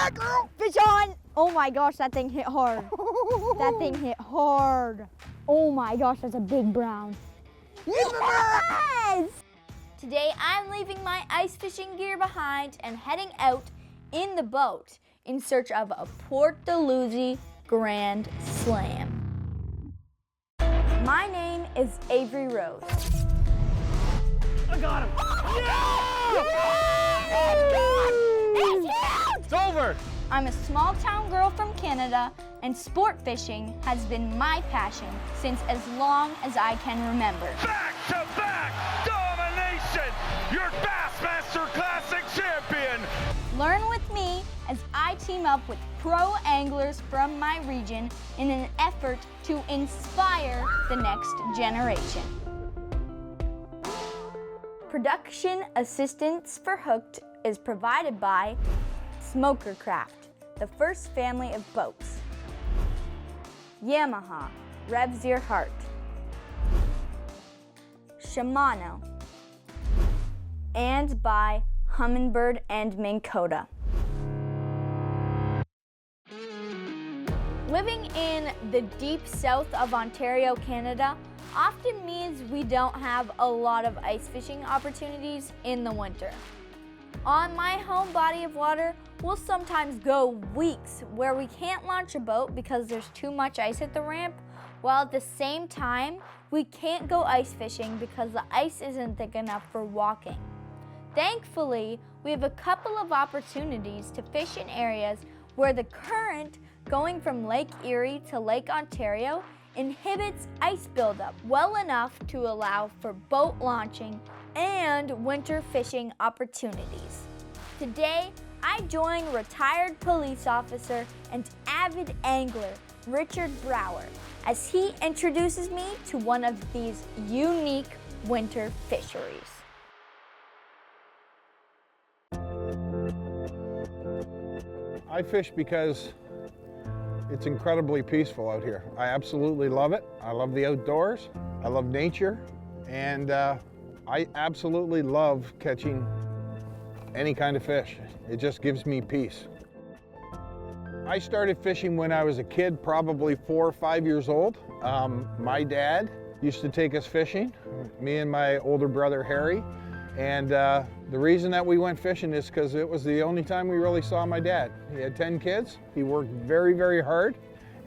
Yeah, girl! Fish on! Oh my gosh, that thing hit hard. That thing hit hard. Oh my gosh, that's a big brown. Yes! Today I'm leaving my ice fishing gear behind and heading out in the boat in search of a Port Dalhousie Grand Slam. My name is Avery Rose. I got him! Yeah! It's over! I'm a small town girl from Canada, and sport fishing has been my passion since as long as I can remember. Back-to-back domination! Your Bassmaster Classic champion! Learn with me as I team up with pro anglers from my region in an effort to inspire the next generation. Production assistance for Hooked is provided by Smokercraft, the first family of boats. Yamaha, revs your heart. Shimano, and by Humminbird and Minn Kota. Living in the deep south of Ontario, Canada, often means we don't have a lot of ice fishing opportunities in the winter. On my home body of water, we'll sometimes go weeks where we can't launch a boat because there's too much ice at the ramp, while at the same time, we can't go ice fishing because the ice isn't thick enough for walking. Thankfully, we have a couple of opportunities to fish in areas where the current going from Lake Erie to Lake Ontario inhibits ice buildup well enough to allow for boat launching and winter fishing opportunities. Today, I join retired police officer and avid angler Richard Brouwer as he introduces me to one of these unique winter fisheries. I fish because it's incredibly peaceful out here. I absolutely love it. I love the outdoors. I love nature. And I absolutely love catching any kind of fish. It just gives me peace. I started fishing when I was a kid, probably 4 or 5 years old. My dad used to take us fishing, me and my older brother Harry. And the reason that we went fishing is because it was the only time we really saw my dad. He had 10 kids. He worked very, very hard.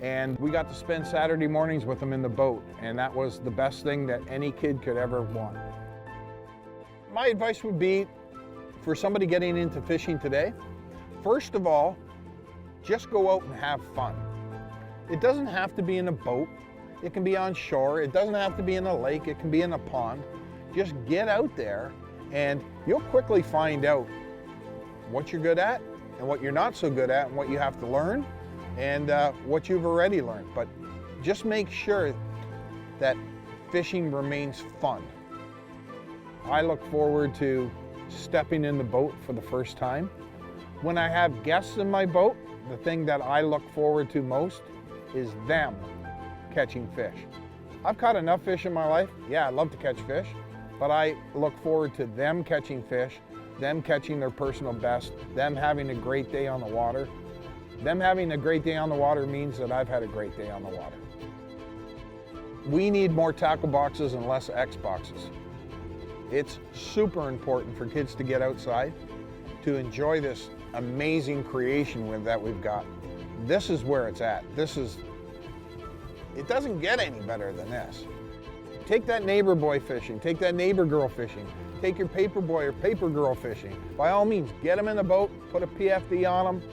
And we got to spend Saturday mornings with him in the boat. And that was the best thing that any kid could ever want. My advice would be for somebody getting into fishing today, first of all, just go out and have fun. It doesn't have to be in a boat. It can be on shore. It doesn't have to be in a lake. It can be in a pond. Just get out there and you'll quickly find out what you're good at and what you're not so good at and what you have to learn and what you've already learned. But just make sure that fishing remains fun. I look forward to stepping in the boat for the first time. When I have guests in my boat, the thing that I look forward to most is them catching fish. I've caught enough fish in my life. Yeah, I love to catch fish, but I look forward to them catching fish, them catching their personal best, them having a great day on the water. Them having a great day on the water means that I've had a great day on the water. We need more tackle boxes and less X boxes. It's super important for kids to get outside, to enjoy this amazing creation that we've got. This is where it's at. It doesn't get any better than this. Take that neighbor boy fishing, take that neighbor girl fishing, take your paper boy or paper girl fishing. By all means, get them in the boat, put a PFD on them.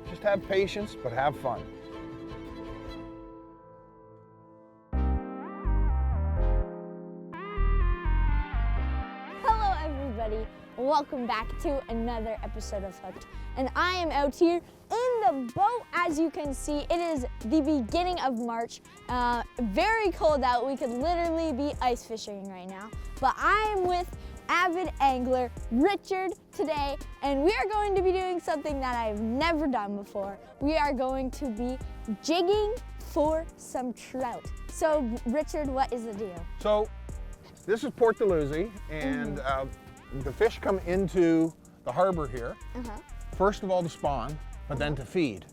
Just have patience, but have fun. Hello everybody, welcome back to another episode of Hooked. And I am out here in the boat. As you can see, it is the beginning of March. Very cold out. We could literally be ice fishing right now. But I am with avid angler Richard today, and we are going to be doing something that I've never done before. We are going to be jigging for some trout. So Richard, what is the deal? So this is Port Dalhousie, and the fish come into the harbor here. First of all, to spawn, but then to feed.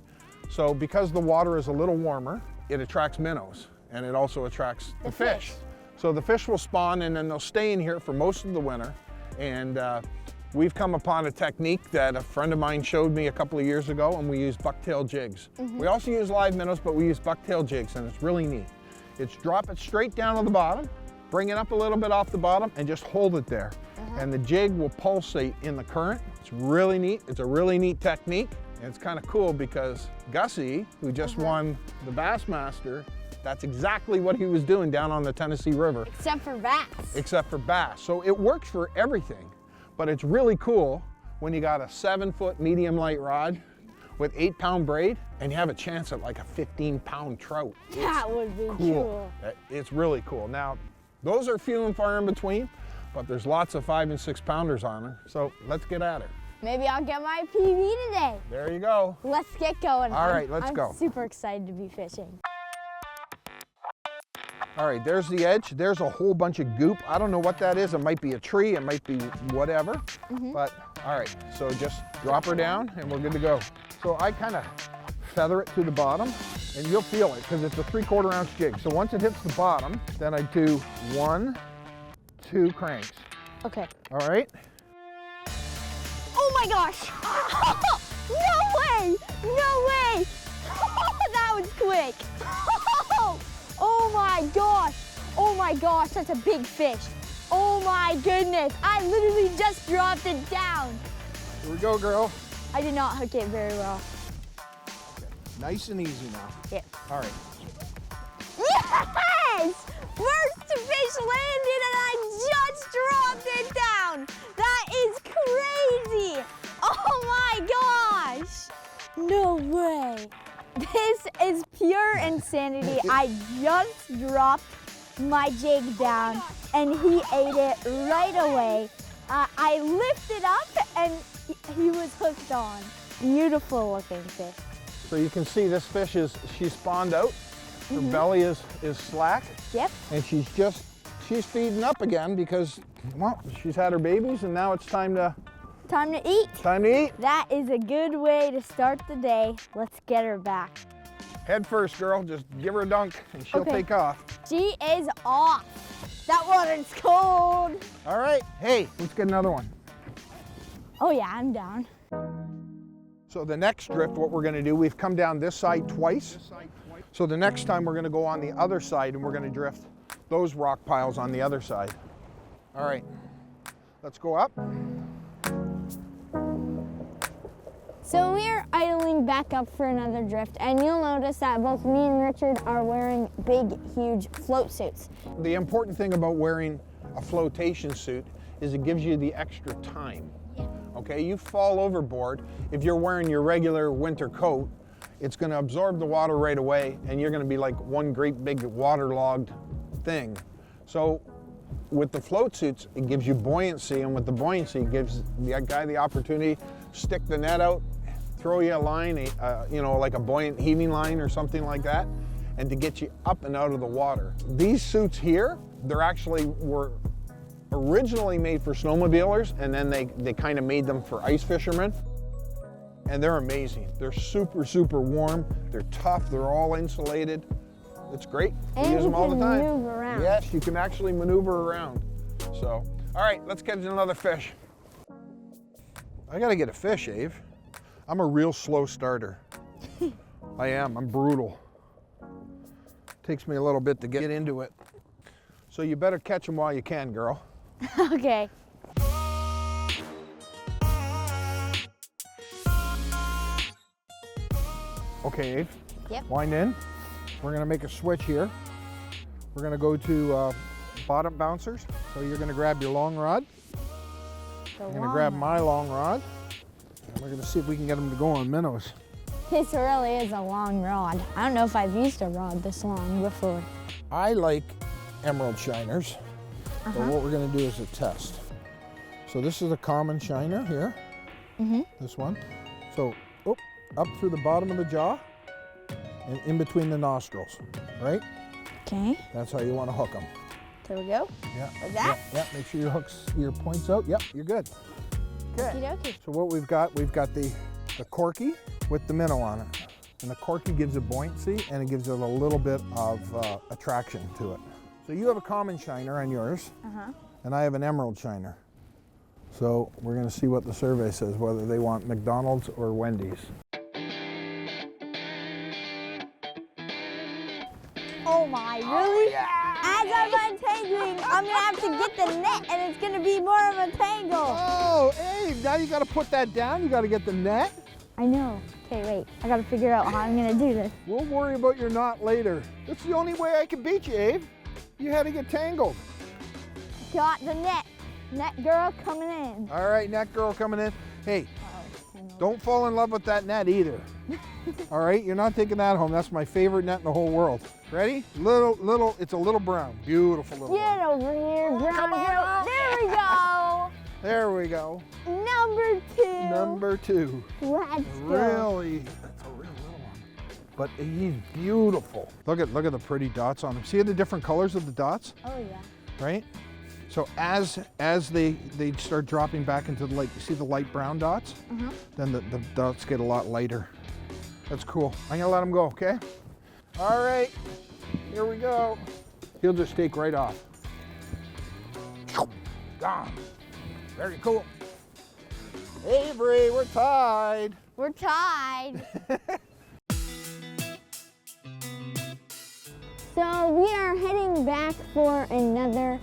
So because the water is a little warmer, it attracts minnows and it also attracts the fish. So the fish will spawn and then they'll stay in here for most of the winter. And we've come upon a technique that a friend of mine showed me a couple of years ago, and we use bucktail jigs. We also use live minnows, but we use bucktail jigs, and it's really neat. It's drop it straight down to the bottom, bring it up a little bit off the bottom, and just hold it there. And the jig will pulsate in the current. It's really neat. It's a really neat technique. And it's kind of cool because Gussie, who just won the Bassmaster, that's exactly what he was doing down on the Tennessee River. Except for bass. Except for bass. So it works for everything, but it's really cool when you got a 7-foot medium light rod with 8-pound braid and you have a chance at like a 15-pound trout. That would be cool. It's really cool. Now, those are few and far in between, but there's lots of 5- and 6-pounders on them. So let's get at it. Maybe I'll get my PB today. There you go. Let's get going. All right, let's go. I'm super excited to be fishing. All right, there's the edge. There's a whole bunch of goop. I don't know what that is. It might be a tree, it might be whatever. But all right, so just drop her down and we're good to go. So I kind of feather it to the bottom and you'll feel it because it's a 3/4 ounce jig. So once it hits the bottom, then I do 1, 2 cranks. Okay. All right. Oh my gosh! No way! No way! That was quick! Oh my gosh! Oh my gosh, that's a big fish. Oh my goodness, I literally just dropped it down. Here we go, girl. I did not hook it very well. Okay. Nice and easy now. Yeah. All right. Yes! First fish landed and I just dropped it down. That is crazy. Oh my gosh. No way. This is pure insanity. I just dropped my jig down and he ate it right away. I lifted up and he was hooked on. Beautiful looking fish. So you can see this fish she spawned out. Her belly is slack. Yep. And she's feeding up again because, well, she's had her babies and now it's time to eat. Time to eat. That is a good way to start the day. Let's get her back. Head first, girl. Just give her a dunk and she'll take off. She is off. That water's cold. All right. Hey, let's get another one. Oh yeah, I'm down. So the next drift, what we're going to do, we've come down this side twice. So the next time we're going to go on the other side and we're going to drift those rock piles on the other side. All right. Let's go up. So we're idling back up for another drift, and you'll notice that both me and Richard are wearing big, huge float suits. The important thing about wearing a flotation suit is it gives you the extra time. Okay, you fall overboard. If you're wearing your regular winter coat, it's going to absorb the water right away, and you're going to be like one great big waterlogged thing. So with the float suits, it gives you buoyancy, and with the buoyancy, it gives the guy the opportunity to stick the net out, throw you a line, you know, like a buoyant heaving line or something like that, and to get you up and out of the water. These suits here, were originally made for snowmobilers, and then they kind of made them for ice fishermen. And they're amazing. They're super, super warm. They're tough. They're all insulated. It's great. We use them all the time. And you can maneuver around. Yes, you can actually maneuver around. So, all right, let's catch another fish. I gotta get a fish, Ave. I'm a real slow starter. I am. I'm brutal. Takes me a little bit to get into it. So you better catch them while you can, girl. Okay. Okay, Ave. Yep. Wind in. We're gonna make a switch here. We're gonna go to bottom bouncers. So you're gonna grab your long rod. I'm gonna grab my long rod. And we're gonna see if we can get them to go on minnows. This really is a long rod. I don't know if I've used a rod this long before. I like emerald shiners, but what we're gonna do is a test. So this is a common shiner here, this one. So up through the bottom of the jaw and in between the nostrils, right? Okay. That's how you wanna hook them. There we go. Yeah. Like that? Yeah, make sure your point's out. Yep, you're good. Okay. Okie dokie. So what we've got the corky, with the minnow on it. And the corky gives it buoyancy and it gives it a little bit of attraction to it. So you have a common shiner on yours, and I have an emerald shiner. So we're going to see what the survey says, whether they want McDonald's or Wendy's. Oh my, really? Yeah. As I'm untangling, I'm gonna have to get the net and it's gonna be more of a tangle. Oh, hey, now you gotta put that down. You gotta get the net. I know. Okay, wait. I gotta figure out how I'm gonna do this. We'll worry about your knot later. That's the only way I can beat you, Abe. You had to get tangled. Got the net. Net girl coming in. All right, net girl coming in. Hey, don't fall in love with that net either. All right, you're not taking that home. That's my favorite net in the whole world. Ready? It's a little brown. Beautiful little Get one. over here, brown girl. There we go. There we go. Number 2. Number 2. Let's go. Really, that's a real little one. But he's beautiful. Look at the pretty dots on him. See the different colors of the dots? Oh yeah. Right? So as they start dropping back into the lake, you see the light brown dots? Then the dots get a lot lighter. That's cool. I'm gonna let him go, okay? All right, here we go. He'll just take right off. Gone. Very cool. Avery, we're tied. We're tied. So we are heading back for another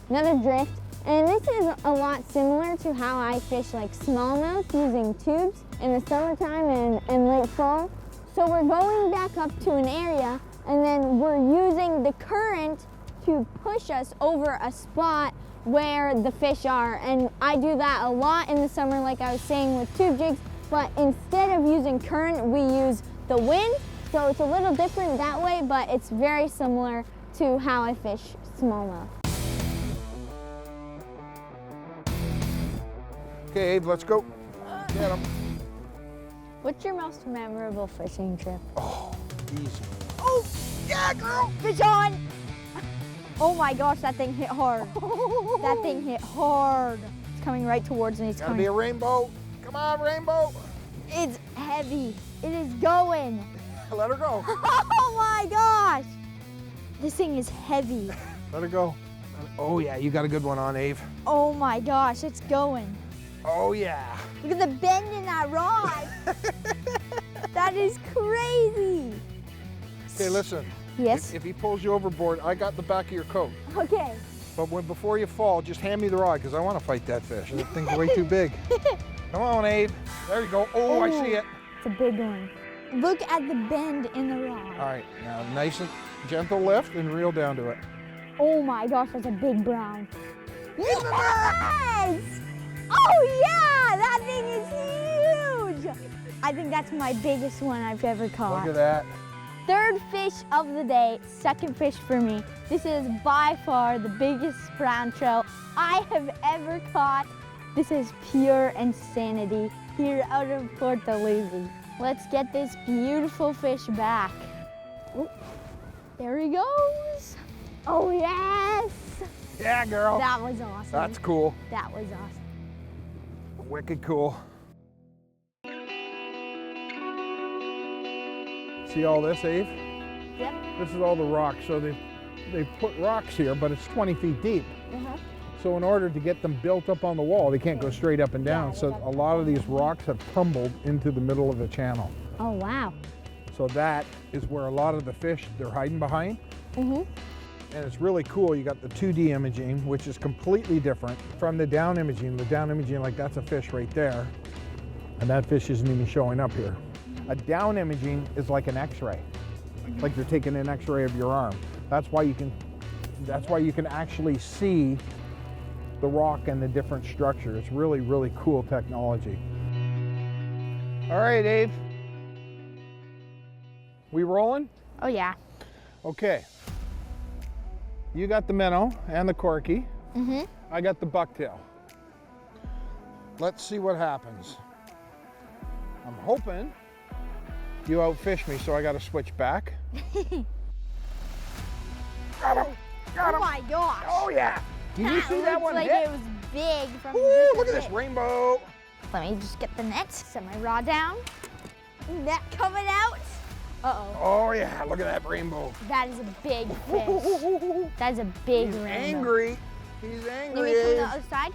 drift, and this is a lot similar to how I fish like smallmouth using tubes in the summertime and late fall. So we're going back up to an area, and then we're using the current to push us over a spot where the fish are. And I do that a lot in the summer, like I was saying with tube jigs, but instead of using current, we use the wind. So it's a little different that way, but it's very similar to how I fish smallmouth. Okay, Abe, let's go. Get him. What's your most memorable fishing trip? Oh, easy. Oh, yeah, girl. Fish on! Oh my gosh, that thing hit hard. That thing hit hard. It's coming right towards me. It's Gotta be a rainbow. Come on, rainbow. It's heavy. It is going. Let her go. Oh my gosh! This thing is heavy. Let her go. Oh yeah, you got a good one on, Ave. Oh my gosh, it's going. Oh yeah. Look at the bend in that rod. That is crazy. Okay, listen. Yes? If he pulls you overboard, I got the back of your coat. Okay. But before you fall, just hand me the rod, because I want to fight that fish. That thing's way too big. Come on, Abe. There you go. Oh, I see it. It's a big one. Look at the bend in the rod. All right, now nice and gentle lift and reel down to it. Oh my gosh, that's a big brown. Yes! Oh yeah, that thing is huge. I think that's my biggest one I've ever caught. Look at that. Third fish of the day, second fish for me. This is by far the biggest brown trout I have ever caught. This is pure insanity here out of Port Dalhousie. Let's get this beautiful fish back. Oh, there he goes. Oh yes! Yeah, girl. That was awesome. That's cool. That was awesome. Wicked cool. See all this, Ave? Yep. This is all the rocks. So they put rocks here, but it's 20 feet deep. So in order to get them built up on the wall, they can't go straight up and down. So a lot of these rocks have tumbled into the middle of the channel. Oh wow. So that is where a lot of the fish, they're hiding behind. And it's really cool. You got the 2D imaging, which is completely different from the down imaging. The down imaging, like that's a fish right there. And that fish isn't even showing up here. A down imaging is like an X-ray. Like you're taking an X-ray of your arm. That's why you can actually see the rock and the different structure. It's really, really cool technology. All right, Abe. We rolling? Oh yeah. Okay. You got the minnow and the corky. I got the bucktail. Let's see what happens. I'm hoping you outfish me, so I got to switch back. Got him! Got him! Oh my gosh! Oh yeah! Did you see that one like hit? It was big from Ooh, just a look at this bit. rainbow! Let me just get the net, set my rod down. net coming out. Uh-oh. Oh yeah, look at that rainbow. That is a big fish. That is a big rainbow. Angry. He's You angry. mean from the other side?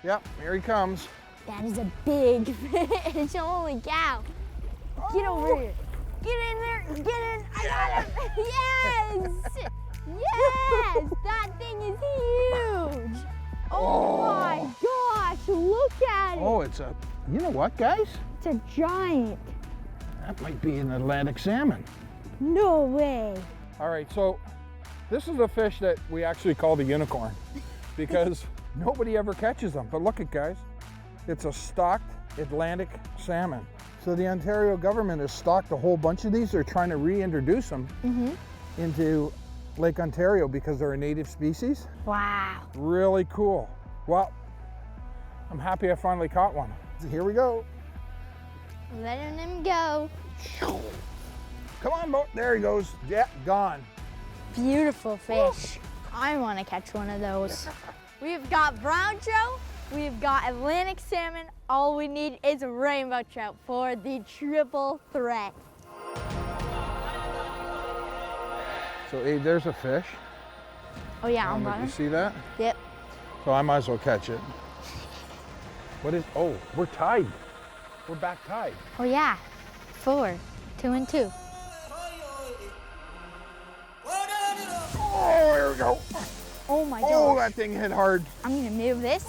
Yep, here he comes. That is a big fish. Holy cow. Get over here. Get in there. Get in. I got him. Yes. Yes. That thing is huge. Oh my gosh. Look at it. Oh, it's a, you know what, guys? It's a giant. That might be an Atlantic salmon. No way. All right, so this is a fish that we actually call the unicorn because nobody ever catches them. But look at, guys, it's a stocked Atlantic salmon. So the Ontario government has stocked a whole bunch of these. They're trying to reintroduce them into Lake Ontario because they're a native species. Wow. Really cool. Well, I'm happy I finally caught one. Here we go. Letting him go. Come on, boat. There he goes. Yeah, gone. Beautiful fish. I want to catch one of those. We've got brown trout. We've got Atlantic salmon. All we need is a rainbow trout for the triple threat. So, Abe, there's a fish. Oh yeah, on You bottom. see that? Yep. So I might as well catch it. What is, oh, we're tied. We're back tied. Oh yeah. 4, 2 and 2. Oh, here we go. Oh my Oh, gosh. that thing hit hard. I'm gonna move this.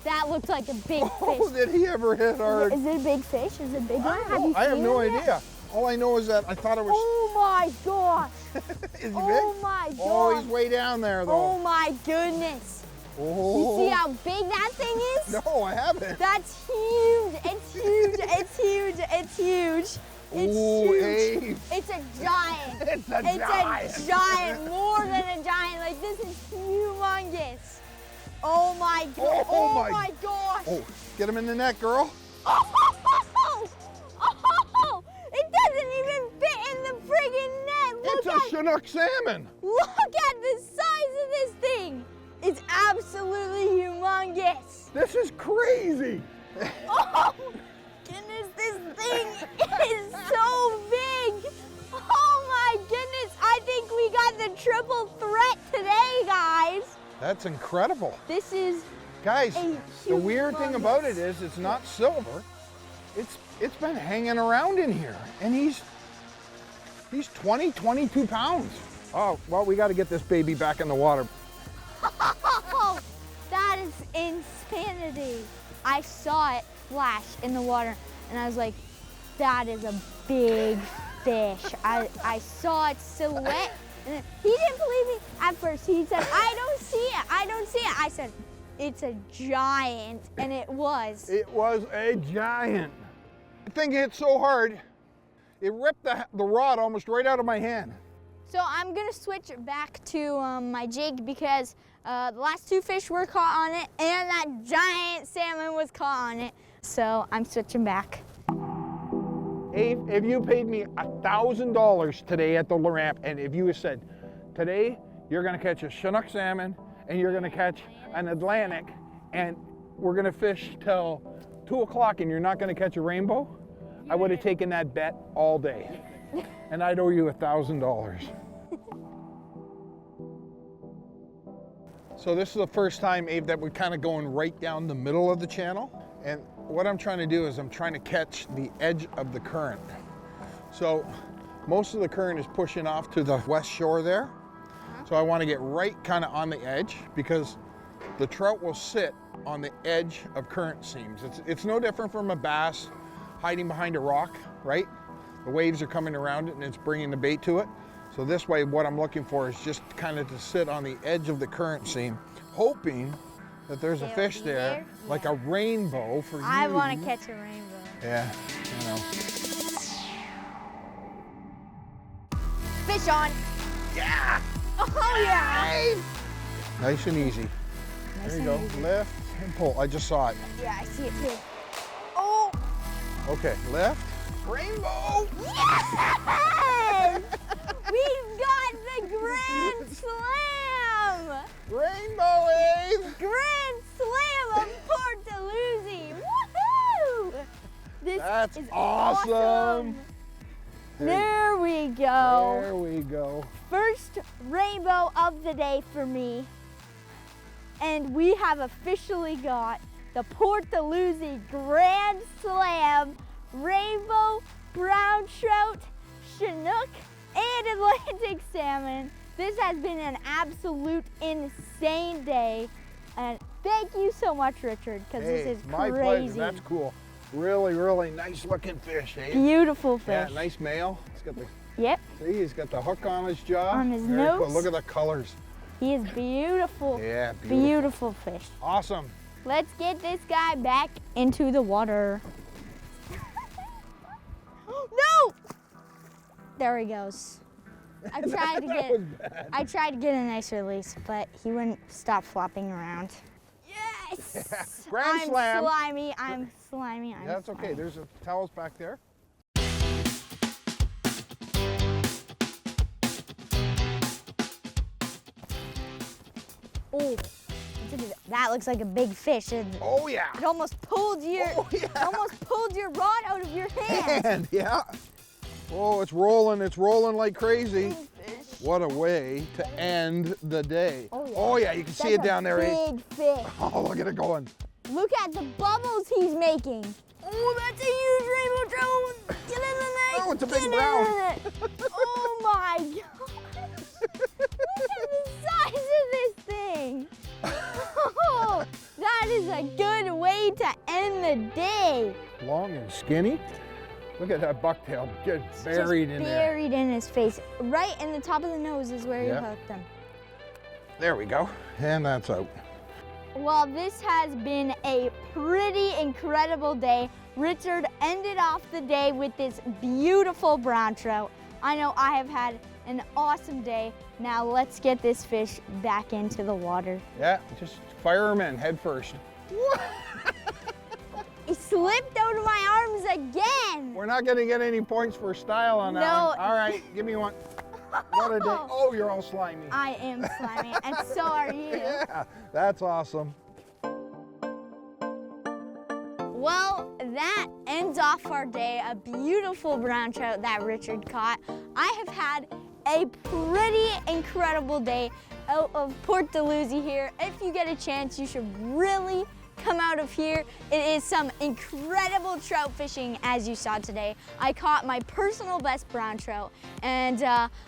That looks like a big Oh, fish. did he ever hit hard? Is it a big fish? Is it a big one? I have seen no him yet? idea. All I know is that I thought it was, Oh my gosh. is he big? Oh my gosh. Oh, he's way down there Oh though. my goodness. Oh. You see how big that thing is? No, I haven't. That's huge. It's huge. It's huge. It's huge. It's Ooh, huge. Abe. It's a giant. It's a giant. It's a giant. More than a giant. Like, this is humongous. Oh my god. Oh Oh my- my gosh. Oh, get him in the net, girl. Oh, it doesn't even fit in the friggin' net. It's a Chinook salmon. Look at the size of this thing. It's absolutely humongous. This is crazy. Oh, goodness, this thing is so big. Oh my goodness, I think we got the triple threat today, guys. That's incredible. This is Guys, a the weird thing humongous- about it is it's not silver. It's been hanging around in here, and he's 20, 22 pounds. Oh, well, we got to get this baby back in the water. Oh, that is insanity. I saw it flash in the water, and I was like, that is a big fish. I saw its silhouette, and he didn't believe me at first. He said, I don't see it. I don't see it. I said, it's a giant, and it was. It was a giant. The thing hit so hard, it ripped the rod almost right out of my hand. So I'm gonna switch back to my jig because the last 2 fish were caught on it, and that giant salmon was caught on it. So I'm switching back. Abe, if you paid me $1,000 today at the ramp, and if you said, today you're gonna catch a Chinook salmon, and you're gonna catch an Atlantic, and we're gonna fish till 2 o'clock, and you're not gonna catch a rainbow, I would have taken that bet all day. And I'd owe you $1,000. So this is the first time, Abe, that we're kind of going right down the middle of the channel. And what I'm trying to do is I'm trying to catch the edge of the current. So most of the current is pushing off to the west shore there. So I want to get right kind of on the edge because the trout will sit on the edge of current seams. It's no different from a bass hiding behind a rock, right? The waves are coming around it and it's bringing the bait to it. So this way, what I'm looking for is just kind of to sit on the edge of the current seam, hoping that there's a They'll fish be there, there? like a rainbow for you. I want to catch a rainbow. Yeah, you know. Fish on. Yeah! Oh yeah. Nice and easy. There you go, lift and pull. I just saw it. Yeah, I see it too. Oh. Okay, lift, rainbow! Yes! We've got the Grand Slam! Rainbow, Abe! Grand Slam of Port Dalhousie! Woohoo! This That's is awesome. There we go. There we go. First rainbow of the day for me. And we have officially got the Port Dalhousie Grand Slam Rainbow Brown Trout, Chinook, and Atlantic Salmon. This has been an absolute insane day. And thank you so much, Richard, because this is my crazy. pleasure. That's cool. Really, really nice looking fish, eh? Beautiful fish. Yeah, nice male. He's got the, Yep, see, he's got the hook on his jaw. On his Very cool. nose. Look at the colors. he is beautiful. Yeah, Beautiful fish. Awesome. Let's get this guy back into the water. No! There he goes. I tried to get a nice release, but he wouldn't stop flopping around. Yes! Grand slam. I'm slimy. Yeah, that's okay. There's towels back there. Oh, that looks like a big fish. Oh yeah. It almost pulled your rod out of your hand. And yeah. Oh, it's rolling like crazy. What a way to end the day. Oh, yeah, you can see it down there. Big fish. Oh, look at it going. Look at the bubbles he's making. Oh, that's a huge rainbow trout. Get in the net. Oh, it's a big Get brown. in it. Oh my God. Look at the size of this thing. Oh, that is a good way to end the day. Long and skinny. Look at that bucktail just buried in there. Buried in his face. Right in the top of the nose is where you hooked him. There we go. And that's out. Well, this has been a pretty incredible day. Richard ended off the day with this beautiful brown trout. I know I have had an awesome day. Now let's get this fish back into the water. Yeah, just fire him in head first. He slipped out of my arms again. We're not gonna get any points for style on that one. All right, give me one. What a day. Oh, you're all slimy. I am slimy, and so are you. Yeah, that's awesome. Well, that ends off our day. A beautiful brown trout that Richard caught. I have had a pretty incredible day out of Port Dalhousie here. If you get a chance, you should really come out of here. It is some incredible trout fishing, as you saw today. I caught my personal best brown trout, and you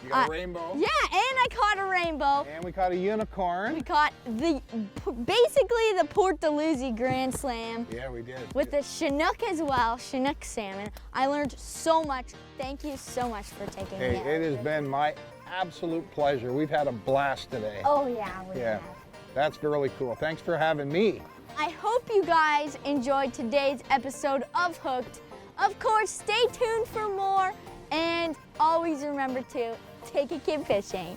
got a rainbow. Yeah, and I caught a rainbow. And we caught a unicorn. We caught basically the Port Dalhousie Grand Slam. Yeah, we did. With the Chinook as well, Chinook salmon. I learned so much. Thank you so much for taking me out. It has been my absolute pleasure. We've had a blast today. Oh yeah, we have. That's really cool. Thanks for having me. I hope you guys enjoyed today's episode of Hooked. Of course, stay tuned for more, and always remember to take a kid fishing.